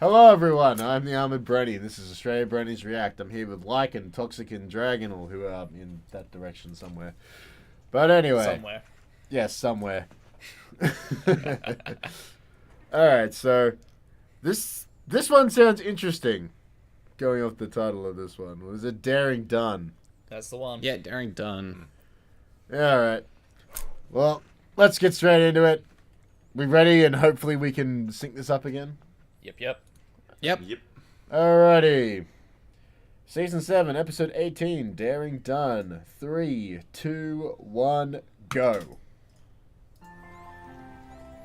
Hello everyone, I'm the Armoured Brony. This is Australia Bronies React. I'm here with Lycan, Toxic, and Dragonal, who are in that direction somewhere. But anyway. Somewhere. Yes, somewhere. Alright, so this one sounds interesting. Going off the title of this one. Was it Daring Done? That's the one. Yeah, Daring Done. Alright. Well, let's get straight into it. We ready and hopefully we can sync this up again? Yep. Alrighty. Season 7, Episode 18, Daring Done. 3, 2, 1, go.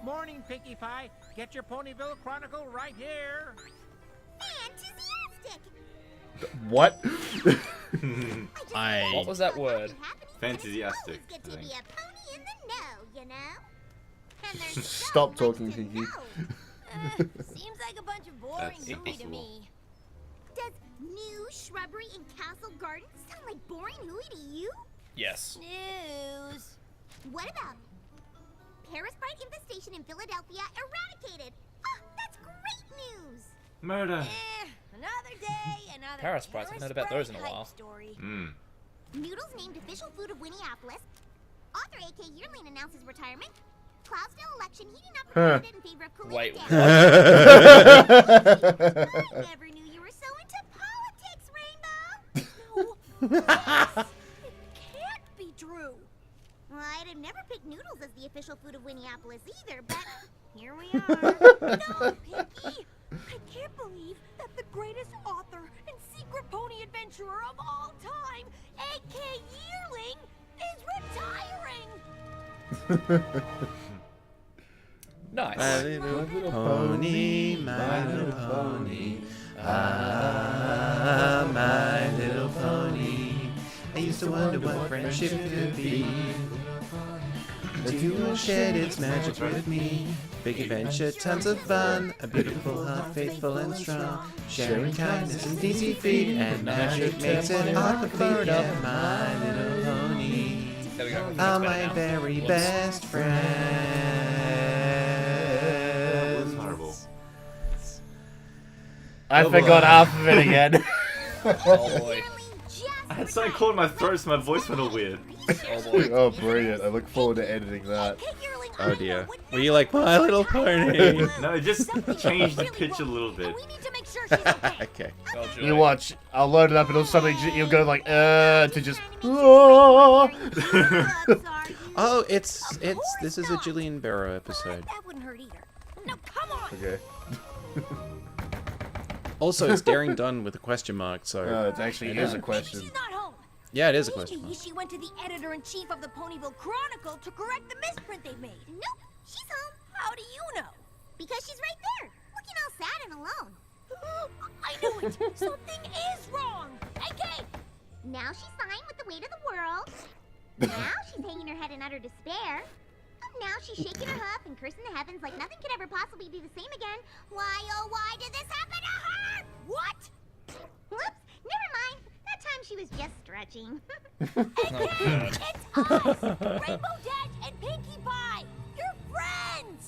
Morning, Pinkie Pie. Get your Ponyville Chronicle right here. Enthusiastic. What? What was that word? Fantasyastic. It's good to be a pony in the know, you know? And there's so Stop much talking, to Pinkie. know. Seems like a bunch of boring That's hooey to impossible. me. Does new shrubbery and castle gardens sound like boring hooey to you? Yes. News. What about Paris Bright infestation in Philadelphia eradicated? Oh, that's great news. Murder. Another day, another Paris Brights, I've heard about those in a while. Story. Noodles named official food of Winneapolis. Author A.K. Yearling announces retirement. Cloudsdale election heating up candidate in favor of cooling Wait, down. what? I never knew you were so into politics, Rainbow. No, it can't be true. Well, I'd have never picked noodles as the official food of Winneapolis either, but here we are. No, Pinkie! I can't believe that the greatest author and secret pony adventurer of all time, A.K. Yearling, is retiring! Nice. My little pony, my little pony. Ah, my little pony. I used to wonder what friendship could be. The duo shared its magic with me. Big adventure, tons of fun. A beautiful heart, faithful and strong. Sharing kindness and easy feet. And magic makes it hard to beat. Yeah, my little pony. There we go. Are That's my better now. very Whoops. best That was friends. horrible. I forgot half of it again. Oh boy. I had something caught in my throat, so my voice went all weird. Oh boy. Oh, brilliant. I look forward to editing that. Oh dear. Were you like, My Little Pony? No, it just changed the pitch a little bit. We need to make sure she's okay. Okay. Well, Julie. You watch. I'll load it up and it'll suddenly you'll go like to just. Oh. Oh, it's this is a Jillian Barrow episode. That wouldn't hurt either. No, come on! Okay. Also, it's Daring Done with a question mark, so It actually is a question. She's not home. yeah, it is a question Maybe mark. she went to the editor-in-chief of the Ponyville Chronicle to correct the misprint they made. Nope, she's home. How do you know? Because she's right there, looking all sad and alone. I knew it! Something is wrong! AK! Now she's sighing with the weight of the world. Now she's hanging her head in utter despair. Now she's shaking her hoof and cursing the heavens like nothing could ever possibly be the same again. Why, oh, why did this happen to her? What? Whoops, never mind. That time she was just stretching. Oh, God. It's us! Rainbow Dash and Pinkie Pie! You're friends!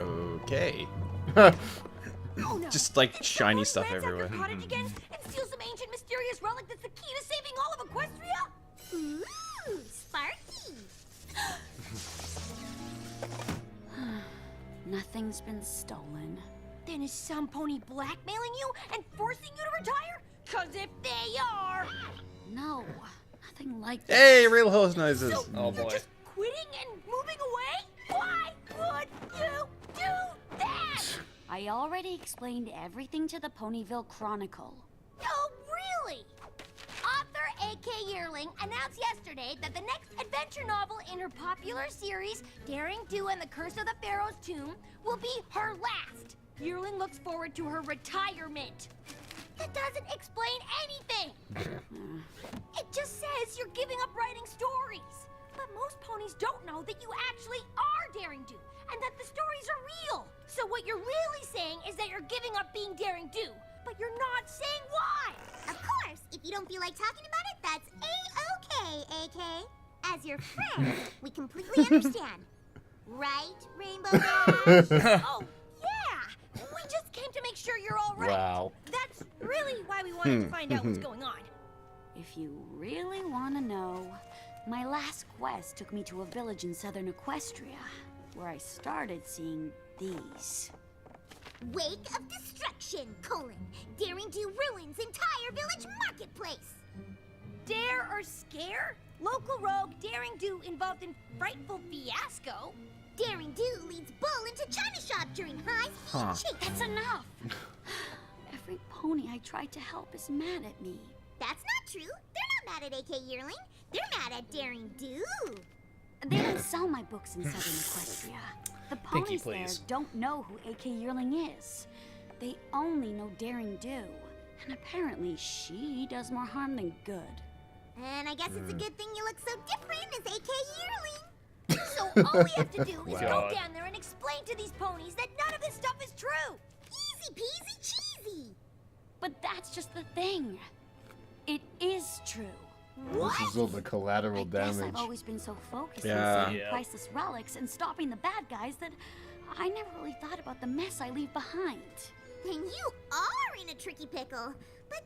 Okay. Oh no! Just like Did shiny someone stuff ransack everywhere. their cottage again and steal some ancient mysterious relic that's the key to saving all of Equestria? Ooh, Sparky. Nothing's been stolen. Then is some pony blackmailing you and forcing you to retire? Cause if they are, No, nothing like that. Hey, real horse noises. so Oh, you're boy. just quitting and moving away? Why would you do that? I already explained everything to the Ponyville Chronicle. Oh, really? Author A.K. Yearling announced yesterday that the next adventure novel in her popular series, Daring Do and the Curse of the Pharaoh's Tomb, will be her last. Yearling looks forward to her retirement. That doesn't explain anything. It just says you're giving up writing stories. But most ponies don't know that you actually are Daring Do, and that the stories are real. So what you're really saying is that you're giving up being Daring Do, but you're not saying why. Of course, if you don't feel like talking about it, that's A-OK, AK. As your friend, we completely understand. Right, Rainbow Dash? Oh, yeah! We just came to make sure you're all right. Wow. That's really why we wanted to find out what's going on. If you really want to know, my last quest took me to a village in southern Equestria, where I started seeing these. Wake of Destruction, Daring Do ruins entire village marketplace. Dare or scare? Local rogue Daring Do involved in frightful fiasco. Daring Do leads Bull into China shop during high-speed chase. That's enough! Every pony I tried to help is mad at me. That's not true. They're not mad at AK Yearling. They're mad at Daring Do. They don't sell my books in southern Equestria. The Pinky, ponies there please. don't know who AK Yearling is. They only know Daring Do. And apparently she does more harm than good. And I guess it's a good thing you look so different as AK Yearling. So all we have to do is go God. down there and explain to these ponies that none of this stuff is true. Easy peasy cheesy. But that's just the thing. It is true. This is all the collateral I guess damage. I've always been so focused Yeah. on saving Yeah. priceless relics and stopping the bad guys that I never really thought about the mess I leave behind. Then you are in a tricky pickle. But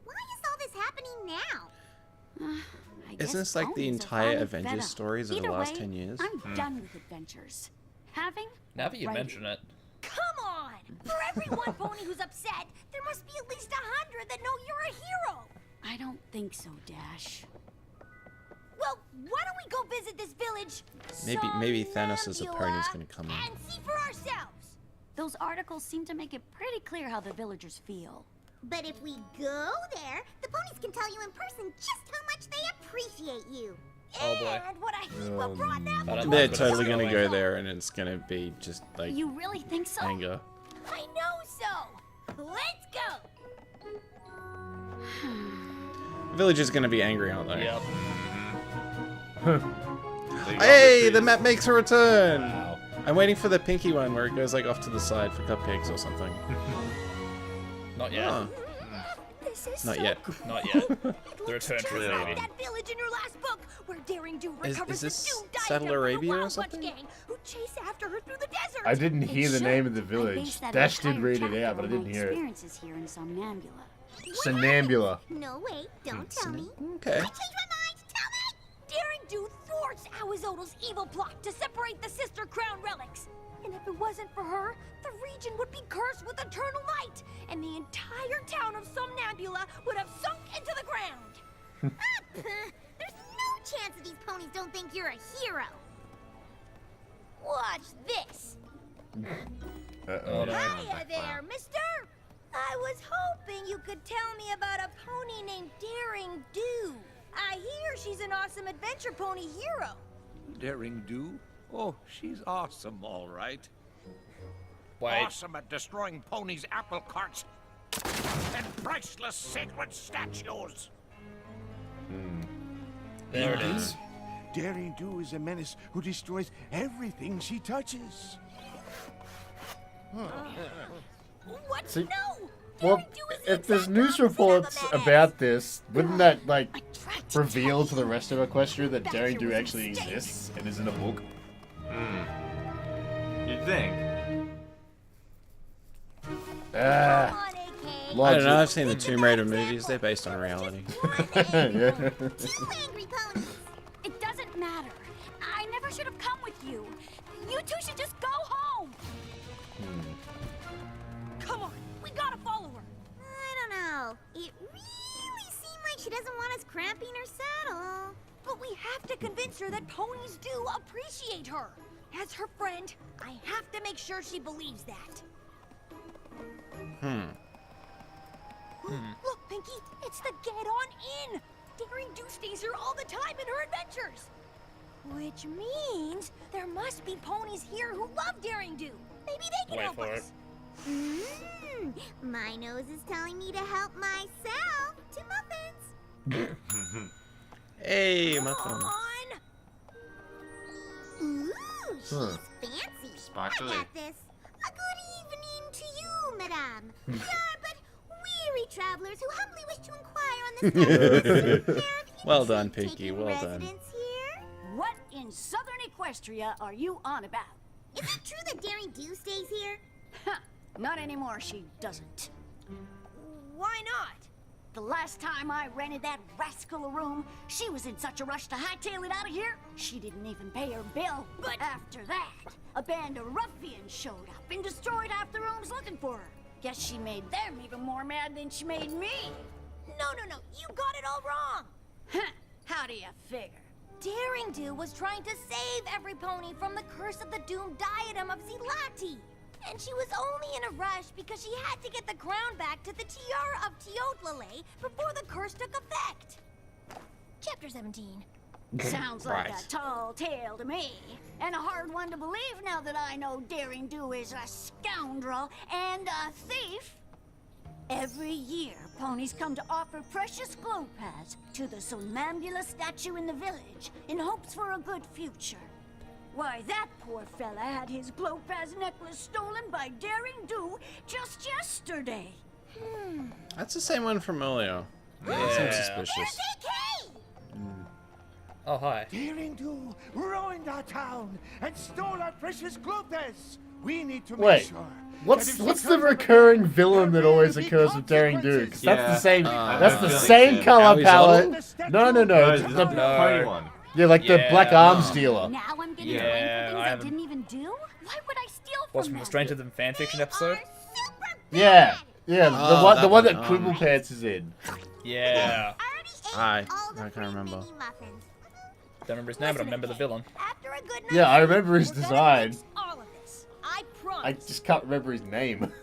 why is all this happening now? I guess Isn't this like the ponies are entire finally Avengers fed up. stories of the Either last way, 10 years? I'm done with adventures. Having Now that you writing. mention it, Come on! For every one pony who's upset, there must be at least 100 that know you're a hero. I don't think so, Dash. Well, why don't we go visit this village? Maybe Thanos' Somnambula, opponent's gonna come in. and see for ourselves. Those articles seem to make it pretty clear how the villagers feel. But if we go there, the ponies can tell you in person just how much they appreciate you. Oh, boy. And what I think what brought them I don't They're like totally what's gonna going go on. there and it's gonna be just like You really think so? anger. I know so. Let's go. The village is gonna be angry, aren't they? Yep. Hey, the map makes a return! Wow. I'm waiting for the pinky one where it goes like off to the side for cupcakes or something. Not yet. Huh. This is Not so yet. cool. Not yet. It The looks return to just reality. like that village in your last book, where Daring Do Is recovers this the doomed Saddle diadem from the Arabia or Wild Bunch something? gang who chase after her through the desert. I didn't hear the It name of should. the I village. based that Dash did entire read it chapter out, but I on my didn't hear it. experiences here in Somnambula. Sonambula. No, wait, don't tell me. Okay. I changed my mind. Tell me. Daring Do thwarts Awazodal's evil plot to separate the sister crown relics. And if it wasn't for her, the region would be cursed with eternal night, and the entire town of Somnambula would have sunk into the ground. There's no chance that these ponies don't think you're a hero. Watch this. Oh, no. Hiya there, mister. I was hoping you could tell me about a pony named Daring Do. I hear she's an awesome adventure pony hero. Daring Do? Oh, she's awesome, all right. Wait. Awesome at destroying ponies' apple carts and priceless sacred statues. There it is. Daring Do is a menace who destroys everything she touches. What? See- No. Well, Daring Do is the if there's exact news opposite of a reports menace. about this, wouldn't that, like, I tried to reveal tell to the you. rest of Equestria that That Daring here Do was a actually mistake. exists and is in a book? You'd think. Ah, Come on, AK. I logic. don't know, I've seen the Tomb Raider movies, they're based on reality. Two angry ponies. It doesn't matter. I never should have come with you. You two should just go home. Come on. We gotta follow her. I don't know. It really seemed like she doesn't want us cramping her saddle. But we have to convince her that ponies do appreciate her. As her friend, I have to make sure she believes that. Look, Pinky, it's the Get On In. Daring Do stays here all the time in her adventures. Which means there must be ponies here who love Daring Do. Maybe they can Wait help for us. My nose is telling me to help myself to muffins. Hey, Come muffin. on. Ooh, she's Huh. fancy. Sparkly. I got this. A good evening to you, madame. We are but weary travelers who humbly wish to inquire on the status of Well done, intrigue Pinky, taking well done. residence here. What in southern Equestria are you on about? Is it true that Daring Do stays here? Huh, not anymore, she doesn't. Why not? The last time I rented that rascal a room, she was in such a rush to hightail it out of here, she didn't even pay her bill. But after that, a band of ruffians showed up and destroyed half the rooms looking for her. Guess she made them even more mad than she made me. No, you got it all wrong. Huh, how do you figure? Daring Do was trying to save every pony from the curse of the doomed diadem of Zilati. And she was only in a rush because she had to get the crown back to the tiara of Teotlale before the curse took effect. Chapter 17. Sounds like Right. a tall tale to me. And a hard one to believe now that I know Daring Do is a scoundrel and a thief. Every year, ponies come to offer precious glow pads to the Somnambula statue in the village in hopes for a good future. Why, that poor fella had his glow pads necklace stolen by Daring Do just yesterday. That's the same one from earlier. Yeah. Seems suspicious. Oh, hi. Daring Do ruined our town and stole our precious Glopez. We need to make Wait, sure. what's that if she the comes recurring back, villain that there always will be occurs with Daring Do? 'Cause that's the same. That's the same color palette. No. The No. one. Yeah, like the black arms dealer. Now I'm getting Yeah, blamed for I things I haven't- didn't even do? Why would I steal What's from from the them? Stranger Than fanfiction episode? Yeah, the Oh, one, that the one that one. Quibble Pants is in. Yeah. I already ate Aye, all the I can't free remember. mini muffins. Don't remember his name, but I remember the villain. After a good Yeah, night's I remember his sleep, we're design. gonna fix all of this. I promise. I just can't remember his name.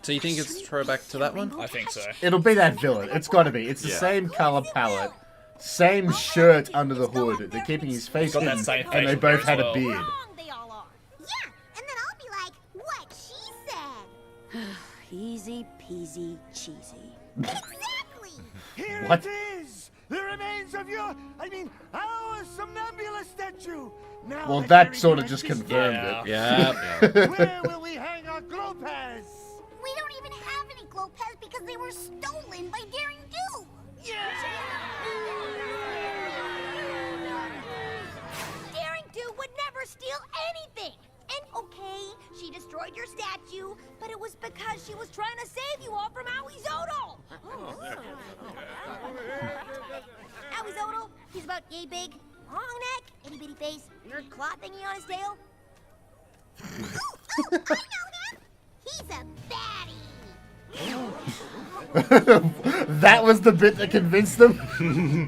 So you think it's throwback to that one? I think so. It'll be that villain. It's got to be. It's the Yeah. same color palette, same shirt under the hood. They're keeping his face Got that hidden, same and they facial both hair had as a well. beard. wrong they all are. Yeah, and then I'll be like, what she said. Easy peasy cheesy. Exactly. Here What? it is! The remains of our Somnambula statue! Now Well, that that Daring sort Do of has just confirmed Yeah. it. Yeah. Where will we hang our Glopez? We don't even have any glow pads because they were stolen by Daring Do. Daring Do would never steal anything. And okay, she destroyed your statue, but it was because she was trying to save you all from Awizodal. Awizodal, he's about yay big, long neck, itty bitty face, weird claw thingy on his tail. I know him. He's a baddie. That was the bit that convinced them.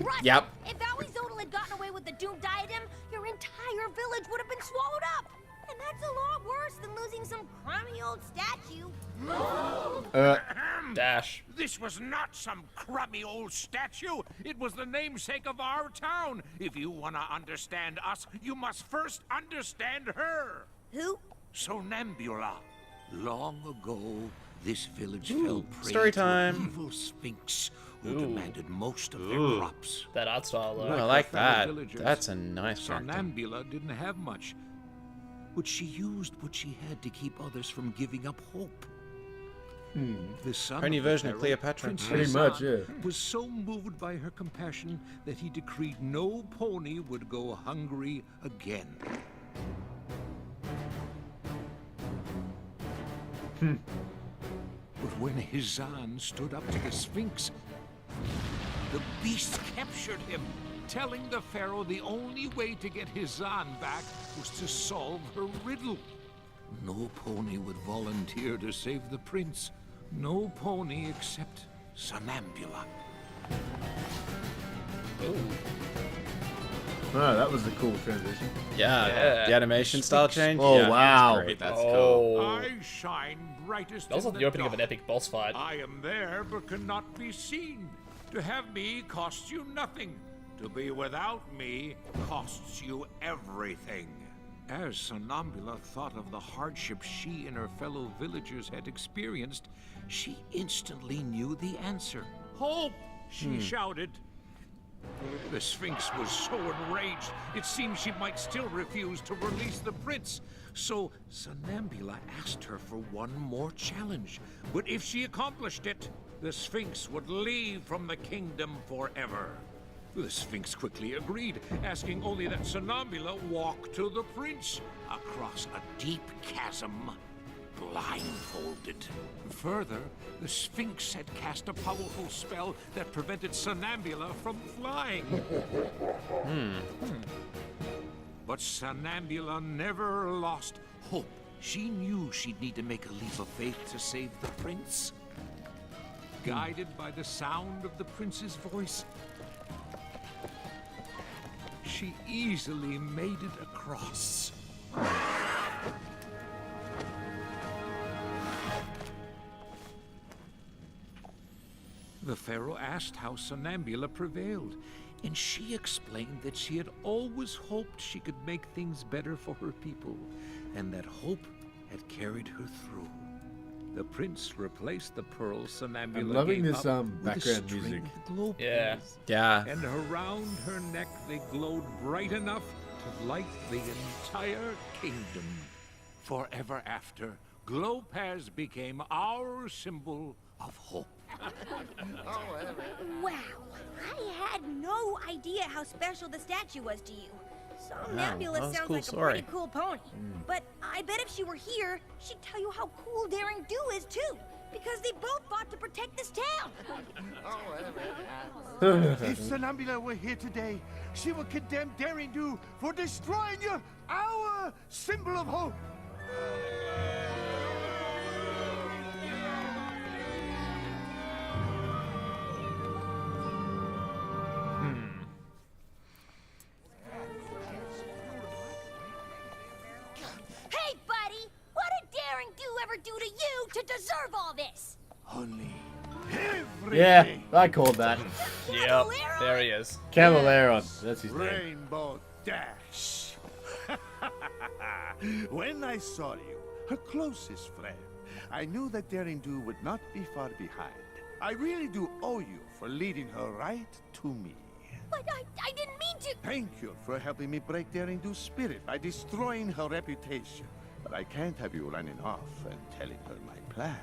Right. Yep. If Awizodal had gotten away with the doomed diadem, your entire village would have been swallowed up. And that's a lot worse than losing some crummy old statue. Dash. This was not some crummy old statue. It was the namesake of our town. If you want to understand us, you must first understand her. Who? Somnambula. Long ago, this village fell prey story to time. an evil sphinx who Ooh. demanded most of their Ooh. crops. That art style, Ooh, though. I like fellow that. villagers, That's a nice character. Somnambula didn't have much, but she used what she had to keep others from giving up hope. The son Pony of the version of pharaoh, Cleopatra. Prince Pretty much, yeah. was so moved by her compassion that he decreed no pony would go hungry again. But when Hizan stood up to the Sphinx, the beast captured him, telling the pharaoh the only way to get Hizan back was to solve her riddle. No pony would volunteer to save the prince. No pony except Somnambula. Oh, that was a cool transition. Yeah. The animation style change. Oh, yeah, that's wow. great. That's cool. Oh. I shine brightest That was in like the opening of an dark. epic boss fight. I am there but cannot be seen. To have me costs you nothing. To be without me costs you everything. As Somnambula thought of the hardship she and her fellow villagers had experienced, she instantly knew the answer. Hope! She shouted. The Sphinx was so enraged, it seemed she might still refuse to release the prince. So Somnambula asked her for one more challenge. But if she accomplished it, the Sphinx would leave from the kingdom forever. The Sphinx quickly agreed, asking only that Sonambula walk to the prince across a deep chasm, blindfolded. Further, the Sphinx had cast a powerful spell that prevented Sonambula from flying. But Sonambula never lost hope. She knew she'd need to make a leap of faith to save the prince. Guided by the sound of the prince's voice, she easily made it across. The pharaoh asked how Sonambula prevailed, and she explained that she had always hoped she could make things better for her people, and that hope had carried her through. The prince replaced the pearls Sonambula I'm loving gave this up with a background string music. of glow Yeah. pins. Yeah. And around her neck they glowed bright enough to light the entire kingdom. Forever after, Glowpaz became our symbol of hope. Wow, I had no idea how special the statue was to you. Somnambula that was a sounds cool like story. a pretty cool pony. But I bet if she were here, she'd tell you how cool Daring Do is too. Because they both fought to protect this town. If Sonambula were here today, she would condemn Daring Do for destroying our symbol of hope. Hey, buddy! What did Daring Do ever do to you to deserve all this? Only everything. Yeah, I called that. Yep. There he is. Cavaleron. That's his name. Rainbow Dash. When I saw you, her closest friend, I knew that Daring Do would not be far behind. I really do owe you for leading her right to me. But I didn't mean to. Thank you for helping me break Daring Do's spirit by destroying her reputation. But I can't have you running off and telling her my plan.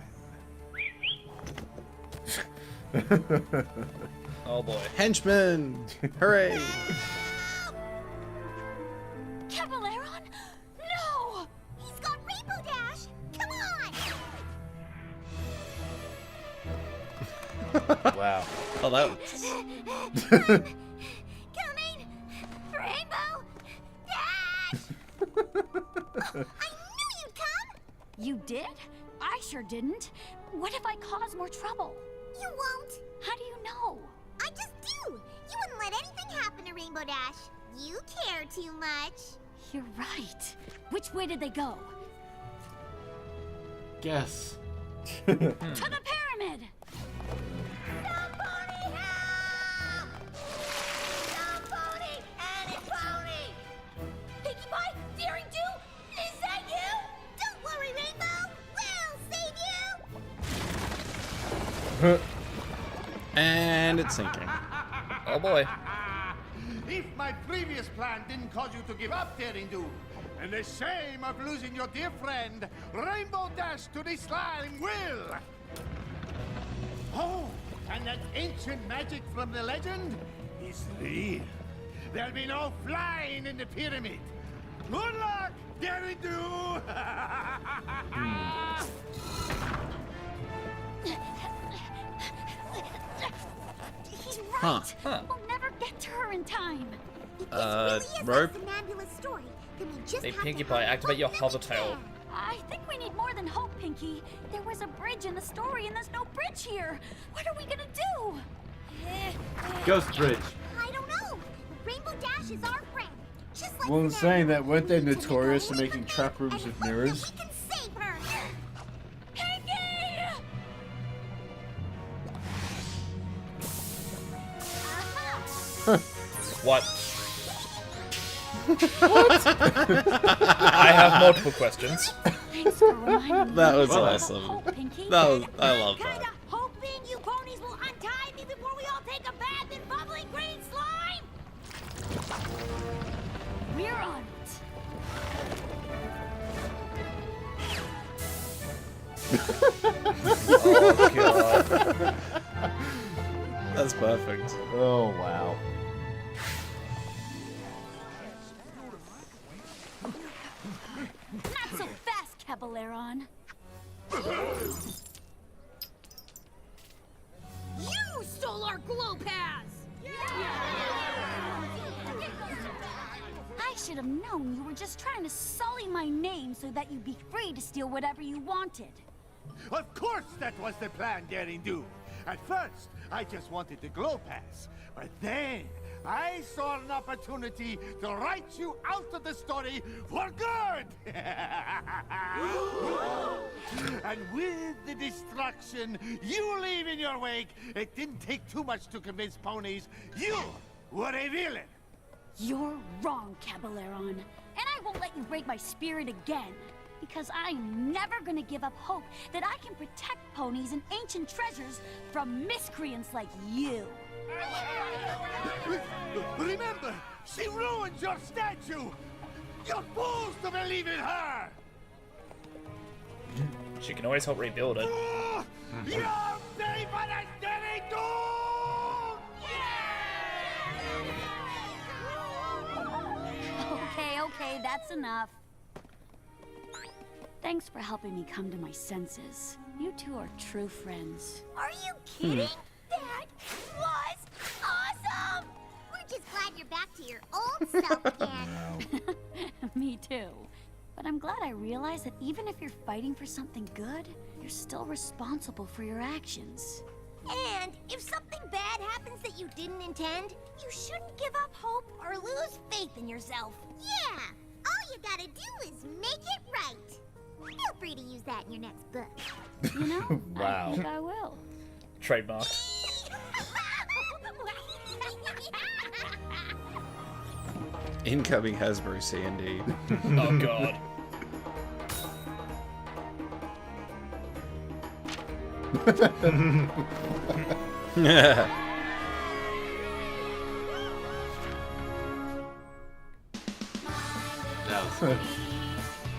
Oh boy. Henchman! Hooray! Cavaleron? No! He's got Rainbow Dash. Come on. Wow. Oh, that. Coming. Rainbow Dash. I knew you'd come. You did? I sure didn't. What if I cause more trouble? You won't. How do you know? I just do. You wouldn't let anything happen to Rainbow Dash. You care too much. You're right. Which way did they go? Guess. To the pyramid! Somebody help! Somebody, any pony! Pinkie Pie? Daring Do? Is that you? Don't worry, Rainbow. We'll save you. And it's sinking. Oh boy. If my previous plan didn't cause you to give up, Daring Do, and the shame of losing your dear friend, Rainbow Dash to the slime will. Oh, and that ancient magic from the legend is real. There'll be no flying in the pyramid. Good luck, Daring Do! He's right. Huh. We'll never get to her in time. If this really is rope. a Somnambula story, then we just Hey, have Pinkie to Pie, hurry activate your up hover and tail. share. I think we need more than hope, Pinkie. There was a bridge in the story, and there's no bridge here. What are we gonna do? Ghost Bridge. I don't know. Rainbow Dash is our friend. Just like Well, in Sonambula, saying that, weren't they we need to notorious for make a making leap trap of rooms faith with and hope that mirrors? we can save her. Pinkie! What? I have multiple questions. Thanks for reminding me. That was Well, awesome. Hope, Pinkie. That was. I love Kinda that. hoping you ponies will untie me before we all take a bath in bubbling green slime? We're on it. Oh god. That's perfect. Oh, wow. so fast, Caballeron. You stole our glow pads! I should have known you were just trying to sully my name so that you'd be free to steal whatever you wanted. Of course that was the plan, Daring Do. At first, I just wanted the glow pass. But then, I saw an opportunity to write you out of the story for good! And with the destruction you leave in your wake, it didn't take too much to convince ponies you were a villain. You're wrong, Caballeron. And I won't let you break my spirit again. Because I'm never gonna give up hope that I can protect ponies and ancient treasures from miscreants like you. Remember, she ruined your statue! You're fools to believe in her! She can always help rebuild it. You're safe on a steady doom! Okay, that's enough. Thanks for helping me come to my senses. You two are true friends. Are you kidding? That was awesome! We're just glad you're back to your old self again. Me too. But I'm glad I realized that even if you're fighting for something good, you're still responsible for your actions. And if something bad happens that you didn't intend, you shouldn't give up hope or lose faith in yourself. Yeah! All you gotta do is make it right. Feel free to use that in your next book. You know, Wow. I think I will. Trademark. Incoming Hasbro C&D. Oh god. That was good.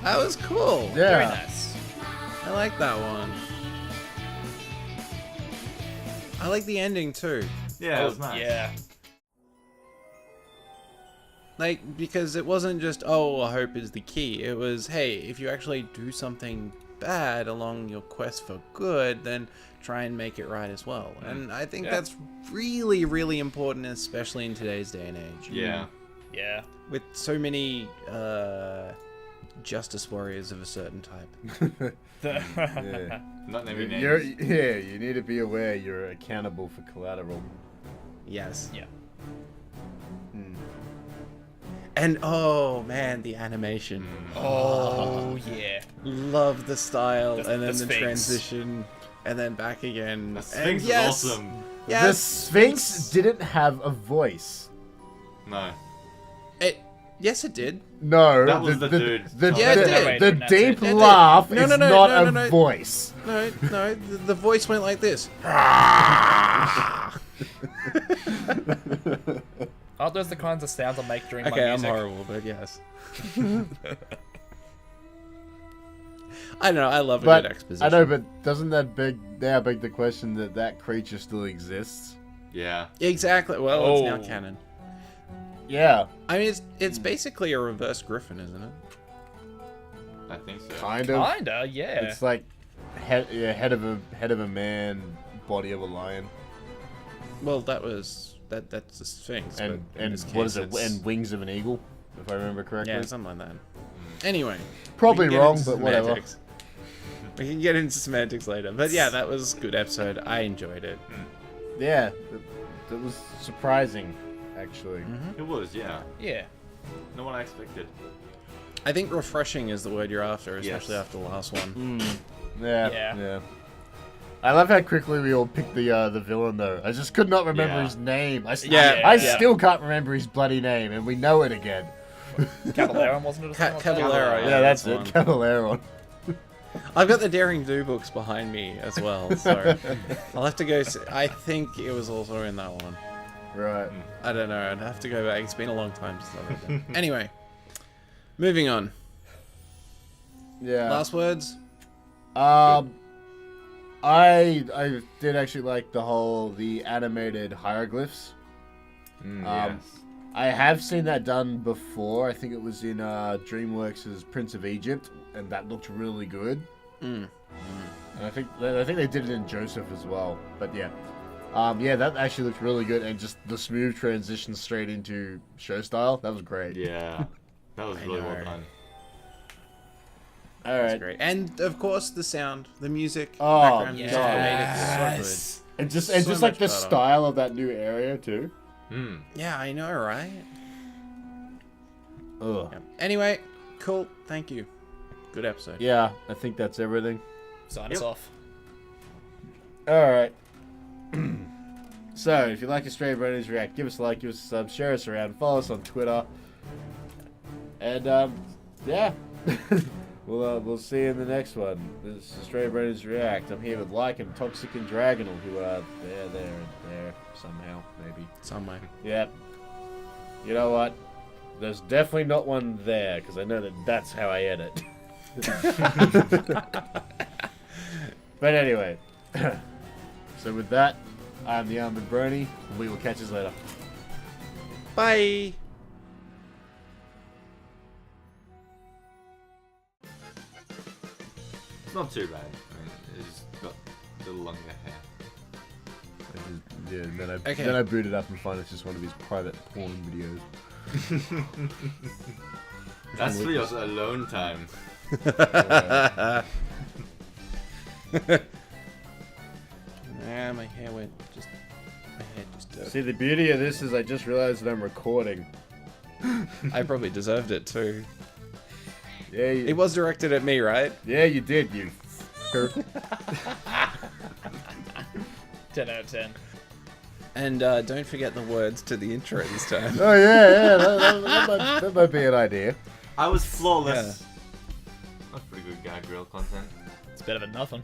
That was cool. Very Yeah. nice. I like that one. I like the ending too. Yeah, it was nice. Yeah. Like, because it wasn't just, oh, hope is the key. It was, hey, if you actually do something bad along your quest for good, then try and make it right as well. And I think that's really, really important, especially in today's day and age. Yeah. Yeah. With so many justice warriors of a certain type. Yeah. Not naming names. You need to be aware you're accountable for collateral. Yes. Yeah. And oh man, the animation. Oh yeah. Love the style, The- and then the the Sphinx. transition, and then back again. The And Sphinx is yes, awesome. Yes, The Sphinx didn't have a voice. No. Yes, it did. No, That was the dude. Yeah, it did. the That's deep it. It did. laugh No, is no, no, not no, a no, no. voice. No, the voice went like this. Aren't those the kinds of sounds I make during my Okay, I'm music? horrible, but yes. I don't know. I love a good But exposition. I know, but doesn't that beg the question that creature still exists? Yeah. Exactly. Well, it's now Oh. canon. Yeah, I mean, it's basically a reverse Griffin, isn't it? I think so. kind of. Kinda, yeah. It's like head of a man, body of a lion, Well, that's the Sphinx. and but in this what case, is it? it's- And wings of an eagle, if I remember correctly. Yeah, something like that. Anyway, Probably we can get wrong, into but whatever. semantics. We can get into semantics later. But yeah, that was a good episode. I enjoyed it. Yeah, it was surprising, actually. It was, yeah. Yeah. Not what I expected. I think refreshing is the word you're after, especially Yes. after the last one. Yeah, Yeah. yeah. I love how quickly we all picked the villain, though. I just could not remember Yeah. his name. I Yeah. still can't remember his bloody name, and we know it again. Caballeron, wasn't it? Or something like that? Caballero. Yeah, that's the it. one. Caballero. I've got the Daring Do books behind me as well, so I'll have to go. I think it was also in that one. Right. I don't know. I'd have to go back. It's been a long time since I've read that. Anyway, moving on. Yeah. Last words. I did actually like the animated hieroglyphs. Yes. I have seen that done before. I think it was in DreamWorks' Prince of Egypt, and that looked really good. And I think they did it in Joseph as well. But yeah, that actually looked really good, and just the smooth transition straight into show style. That was great. Yeah, that was really well done. All right, Great. And of course the sound, the music, Oh, background music God. made it so Yes. and just So like much the better. style of that new area too. Hmm. good. Yeah, I know, right? Ugh. Yeah. Anyway, cool. Thank you. Good episode. Yeah, I think that's everything. Sign us off. All right. So, if you like Australia Bronies React, give us a like, give us a sub, share us around, follow us on Twitter, and yeah, we'll see you in the next one. This is Australia Bronies React. I'm here with Lycan, Toxic, and Dragonal, who are there somehow, maybe. Somewhere. Yep. You know what? There's definitely not one there, because I know that's how I edit. But anyway, so with that, I'm the Armoured Brony, and we will catch us later. Bye. It's not too bad. I mean, it's got a little longer hair. Yeah, and Okay. then I boot it up and find it's just one of his private porn videos. That's for your alone time. Nah, my hair went just. My head just. See, the beauty of this is I just realized that I'm recording. I probably deserved it too. Yeah, It was directed at me, right? yeah, you did, you. F***er. 10 out of 10. And don't forget the words to the intro this time. Oh yeah, that might be an idea. I was flawless. That's pretty good Gag Reel content. It's better than nothing.